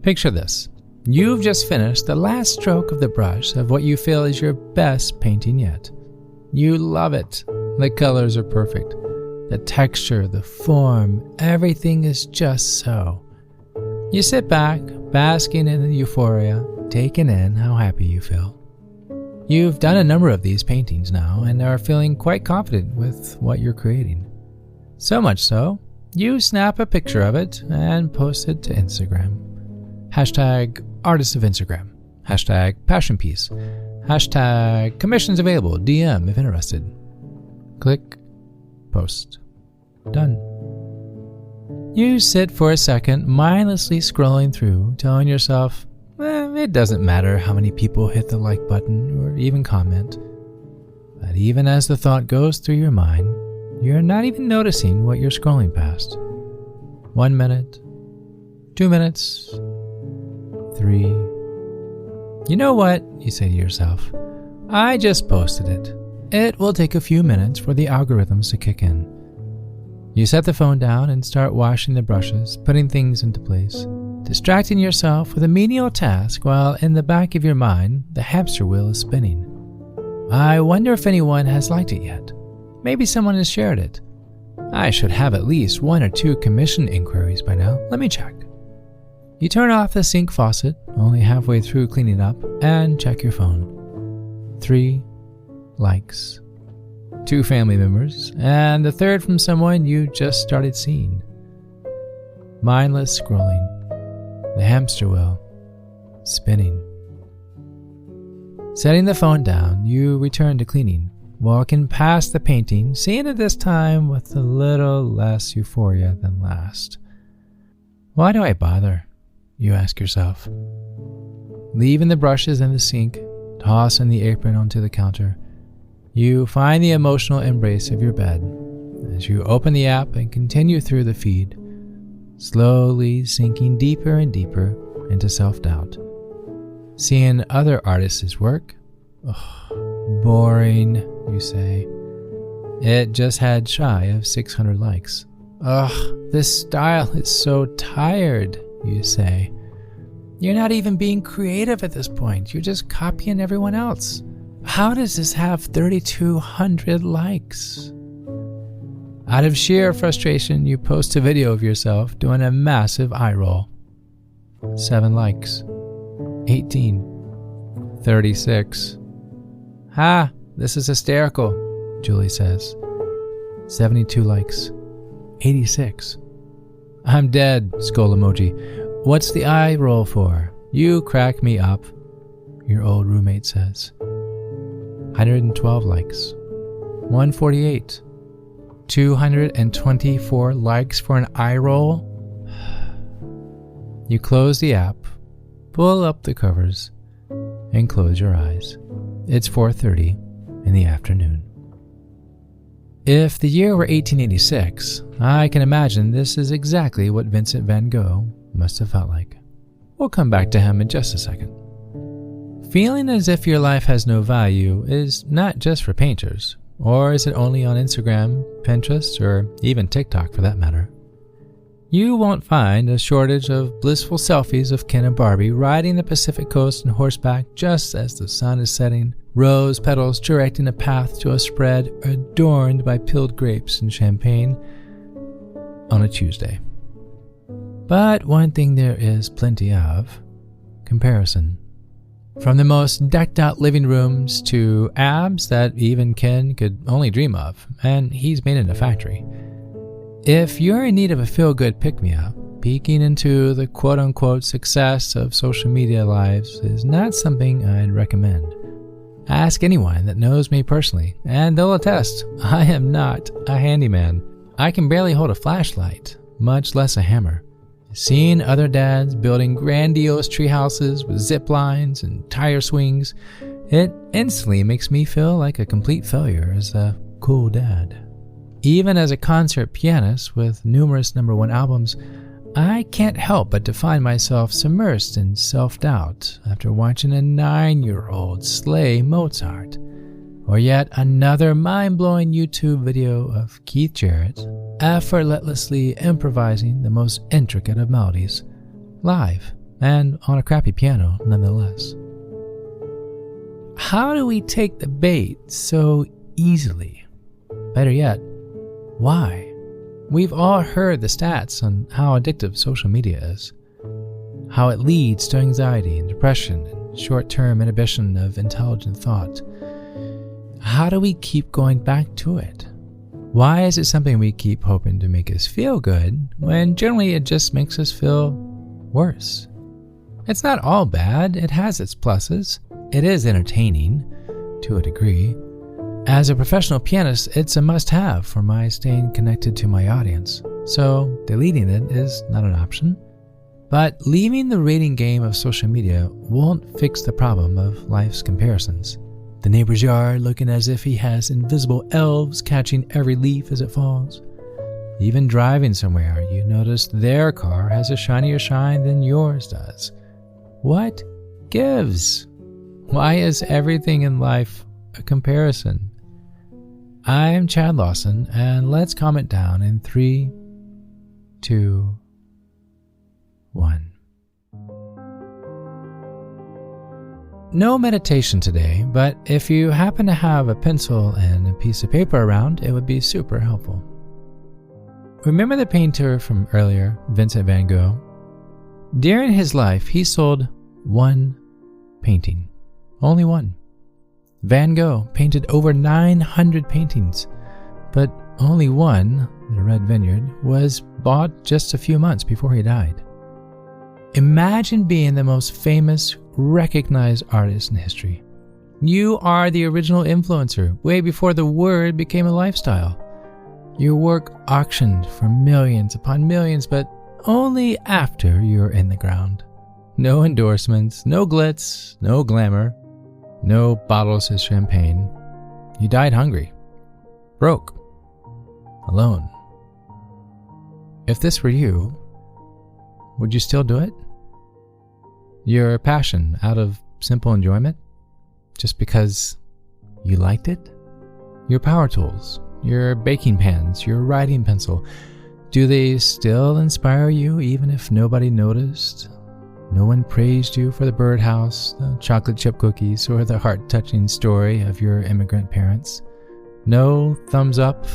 Picture this. You've just finished the last stroke of the brush of what you feel is your best painting yet. You love it. The colors are perfect. The texture, the form, everything is just so. You sit back, basking in the euphoria, taking in how happy you feel. You've done a number of these paintings now and are feeling quite confident with what you're creating. So much so, you snap a picture of it and post it to Instagram. Hashtag artists of Instagram. Hashtag passion piece. Hashtag commissions available. DM if interested. Click. Post. Done. You sit for a second, mindlessly scrolling through, telling yourself, it doesn't matter how many people hit the like button or even comment. But even as the thought goes through your mind, you're not even noticing what you're scrolling past. 1 minute, 2 minutes, 3. You know what? You say to yourself. I just posted it. It will take a few minutes for the algorithms to kick in. You set the phone down and start washing the brushes, putting things into place, distracting yourself with a menial task while in the back of your mind, the hamster wheel is spinning. I wonder if anyone has liked it yet. Maybe someone has shared it. I should have at least 1 or 2 commission inquiries by now. Let me check. You turn off the sink faucet, only halfway through cleaning up, and check your phone. 3 likes. 2 family members, and the 3rd from someone you just started seeing. Mindless scrolling. The hamster wheel. Spinning. Setting the phone down, you return to cleaning, walking past the painting, seeing it this time with a little less euphoria than last. Why do I bother? You ask yourself. Leaving the brushes in the sink, tossing the apron onto the counter, you find the emotional embrace of your bed as you open the app and continue through the feed, slowly sinking deeper and deeper into self-doubt. Seeing other artists' work? Boring, you say. It just had shy of 600 likes. This style is so tired, you say. You're not even being creative at this point. You're just copying everyone else. How does this have 3,200 likes? Out of sheer frustration, you post a video of yourself doing a massive eye roll. 7 likes. 18. 36. Ha! This is hysterical, Julie says. 72 likes. 86. I'm dead, skull emoji. What's the eye roll for? You crack me up, your old roommate says. 112 likes. 148. 224 likes for an eye roll? You close the app, pull up the covers, and close your eyes. It's 4:30 in the afternoon. If the year were 1886, I can imagine this is exactly what Vincent van Gogh must have felt like. We'll come back to him in just a second. Feeling as if your life has no value is not just for painters, or is it only on Instagram, Pinterest, or even TikTok for that matter? You won't find a shortage of blissful selfies of Ken and Barbie riding the Pacific coast on horseback just as the sun is setting, rose petals directing a path to a spread adorned by peeled grapes and champagne on a Tuesday. But one thing there is plenty of: comparison. From the most decked out living rooms to abs that even Ken could only dream of, and he's made in a factory. If you're in need of a feel-good pick-me-up, peeking into the quote-unquote success of social media lives is not something I'd recommend. Ask anyone that knows me personally, and they'll attest, I am not a handyman. I can barely hold a flashlight, much less a hammer. Seeing other dads building grandiose tree houses with zip lines and tire swings, it instantly makes me feel like a complete failure as a cool dad. Even as a concert pianist with numerous #1 albums, I can't help but to find myself submersed in self-doubt after watching a 9-year-old slay Mozart, or yet another mind-blowing YouTube video of Keith Jarrett effortlessly improvising the most intricate of melodies, live and on a crappy piano nonetheless. How do we take the bait so easily? Better yet, why? We've all heard the stats on how addictive social media is, how it leads to anxiety and depression and short-term inhibition of intelligent thought. How do we keep going back to it? Why is it something we keep hoping to make us feel good when generally it just makes us feel worse? It's not all bad. It has its pluses. It is entertaining to a degree. As a professional pianist, it's a must-have for my staying connected to my audience, so deleting it is not an option. But leaving the rating game of social media won't fix the problem of life's comparisons. The neighbor's yard looking as if he has invisible elves catching every leaf as it falls. Even driving somewhere, you notice their car has a shinier shine than yours does. What gives? Why is everything in life a comparison? I'm Chad Lawson, and let's calm it down in 3, 2, 1. No meditation today, but if you happen to have a pencil and a piece of paper around, it would be super helpful. Remember the painter from earlier, Vincent van Gogh? During his life, he sold one painting. Only one. Van Gogh painted over 900 paintings, but only one, The Red Vineyard, was bought just a few months before he died. Imagine being the most famous, recognized artist in history. You are the original influencer, way before the word became a lifestyle. Your work auctioned for millions upon millions, but only after you're in the ground. No endorsements, no glitz, no glamour, no bottles of champagne. You died hungry, broke, alone. If this were you, would you still do it? Your passion out of simple enjoyment? Just because you liked it? Your power tools, your baking pans, your writing pencil, do they still inspire you even if nobody noticed? No one praised you for the birdhouse, the chocolate chip cookies, or the heart-touching story of your immigrant parents. No thumbs up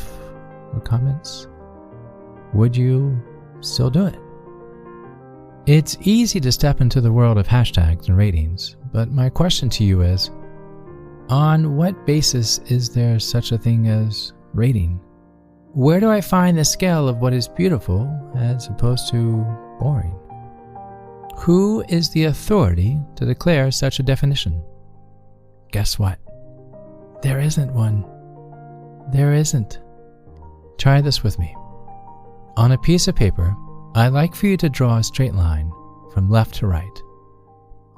or comments. Would you still do it? It's easy to step into the world of hashtags and ratings, but my question to you is, on what basis is there such a thing as rating? Where do I find the scale of what is beautiful as opposed to boring? Who is the authority to declare such a definition? Guess what? There isn't one. There isn't. Try this with me. On a piece of paper, I'd like for you to draw a straight line from left to right.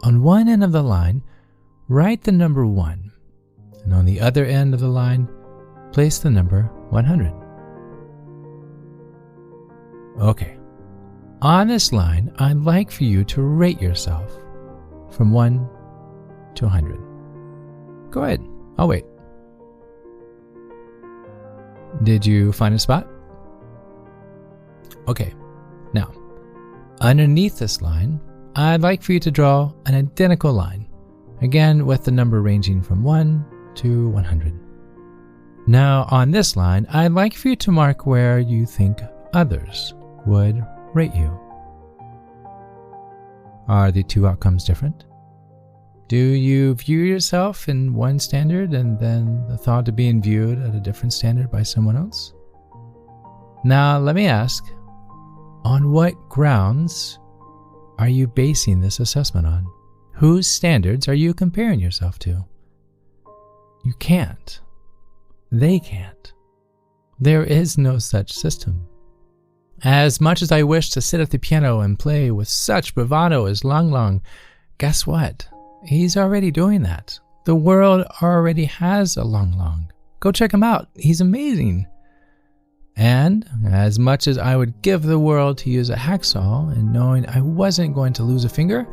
On one end of the line, write the number 1, and on the other end of the line, place the number 100. Okay. On this line, I'd like for you to rate yourself from 1 to 100. Go ahead, I'll wait. Did you find a spot? Okay, now, underneath this line, I'd like for you to draw an identical line, again with the number ranging from 1 to 100. Now, on this line, I'd like for you to mark where you think others would rate you. Are the two outcomes different? Do you view yourself in one standard and then the thought of being viewed at a different standard by someone else? Now, let me ask, on what grounds are you basing this assessment on? Whose standards are you comparing yourself to? You can't. They can't. There is no such system. As much as I wish to sit at the piano and play with such bravado as Lang Lang, guess what? He's already doing that. The world already has a Lang Lang. Go check him out. He's amazing. And as much as I would give the world to use a hacksaw and knowing I wasn't going to lose a finger,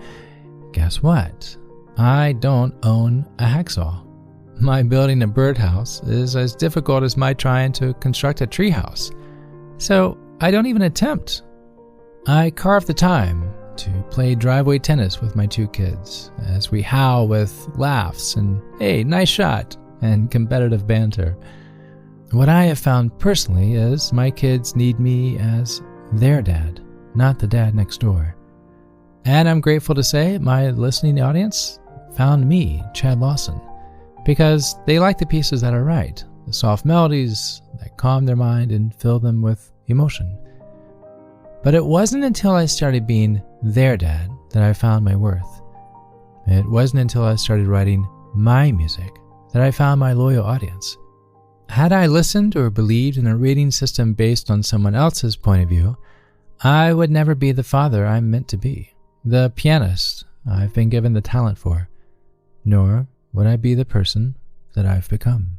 guess what? I don't own a hacksaw. My building a birdhouse is as difficult as my trying to construct a treehouse. So I don't even attempt. I carve the time to play driveway tennis with my 2 kids as we howl with laughs and, hey, nice shot, and competitive banter. What I have found personally is my kids need me as their dad, not the dad next door. And I'm grateful to say my listening audience found me, Chad Lawson, because they like the pieces that are right, the soft melodies that calm their mind and fill them with emotion. But it wasn't until I started being their dad that I found my worth. It wasn't until I started writing my music that I found my loyal audience. Had I listened or believed in a rating system based on someone else's point of view, I would never be the father I'm meant to be, the pianist I've been given the talent for, nor would I be the person that I've become.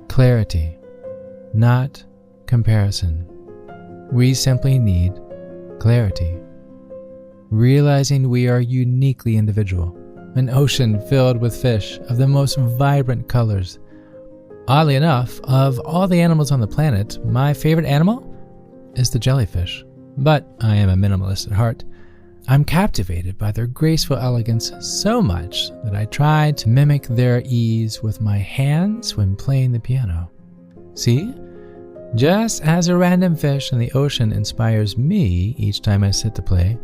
Clarity, not comparison. We simply need clarity. Realizing we are uniquely individual, an ocean filled with fish of the most vibrant colors. Oddly enough, of all the animals on the planet, my favorite animal is the jellyfish. But I am a minimalist at heart. I'm captivated by their graceful elegance so much that I try to mimic their ease with my hands when playing the piano. See? Just as a random fish in the ocean inspires me each time I sit to play,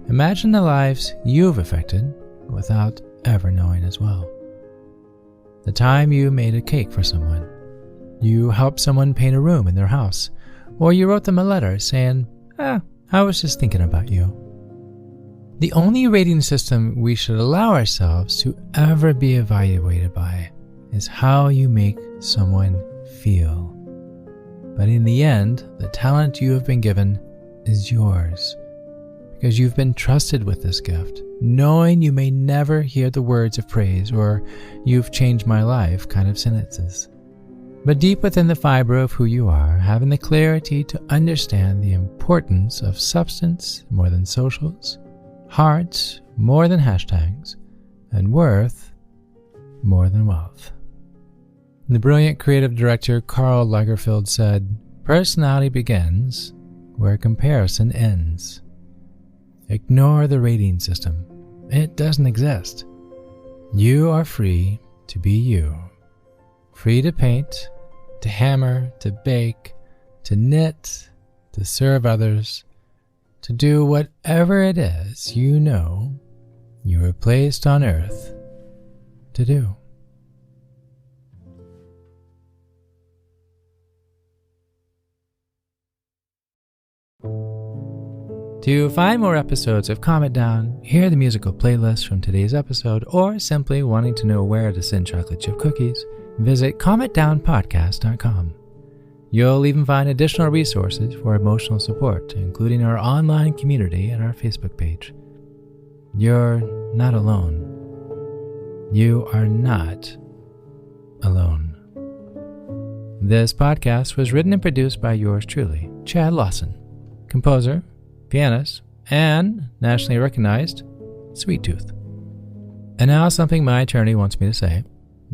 imagine the lives you've affected without ever knowing as well. The time you made a cake for someone, you helped someone paint a room in their house, or you wrote them a letter saying, I was just thinking about you. The only rating system we should allow ourselves to ever be evaluated by is how you make someone feel. But in the end, the talent you have been given is yours, because you've been trusted with this gift, knowing you may never hear the words of praise or "you've changed my life" kind of sentences. But deep within the fiber of who you are, having the clarity to understand the importance of substance more than socials, heart more than hashtags, and worth more than wealth. The brilliant creative director Karl Lagerfeld said, "Personality begins where comparison ends." Ignore the rating system. It doesn't exist. You are free to be you. Free to paint, to hammer, to bake, to knit, to serve others, to do whatever it is you know you were placed on earth to do. To find more episodes of Calm It Down, hear the musical playlist from today's episode, or simply wanting to know where to send chocolate chip cookies, visit calmitdownpodcast.com. You'll even find additional resources for emotional support, including our online community and our Facebook page. You're not alone. You are not alone. This podcast was written and produced by yours truly, Chad Lawson, composer, pianist, and nationally recognized Sweet Tooth. And now something my attorney wants me to say.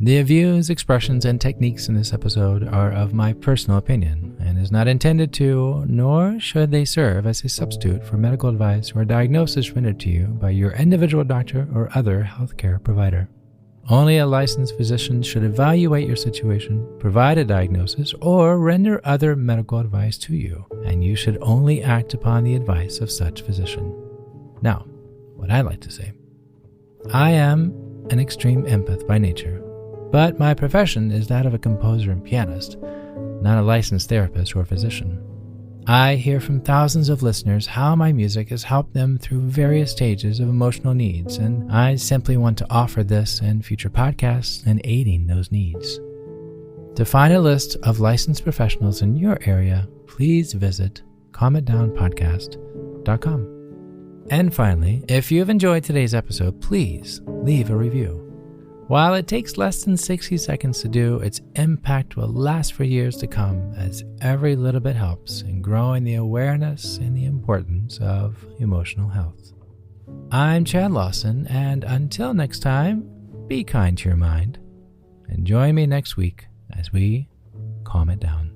The views, expressions, and techniques in this episode are of my personal opinion and is not intended to, nor should they serve as a substitute for medical advice or diagnosis rendered to you by your individual doctor or other healthcare provider. Only a licensed physician should evaluate your situation, provide a diagnosis, or render other medical advice to you, and you should only act upon the advice of such physician. Now, what I like to say. I am an extreme empath by nature, but my profession is that of a composer and pianist, not a licensed therapist or physician. I hear from thousands of listeners how my music has helped them through various stages of emotional needs, and I simply want to offer this and future podcasts in aiding those needs. To find a list of licensed professionals in your area, please visit calmitdownpodcast.com. And finally, if you've enjoyed today's episode, please leave a review. While it takes less than 60 seconds to do, its impact will last for years to come, as every little bit helps in growing the awareness and the importance of emotional health. I'm Chad Lawson, and until next time, be kind to your mind, and join me next week as we calm it down.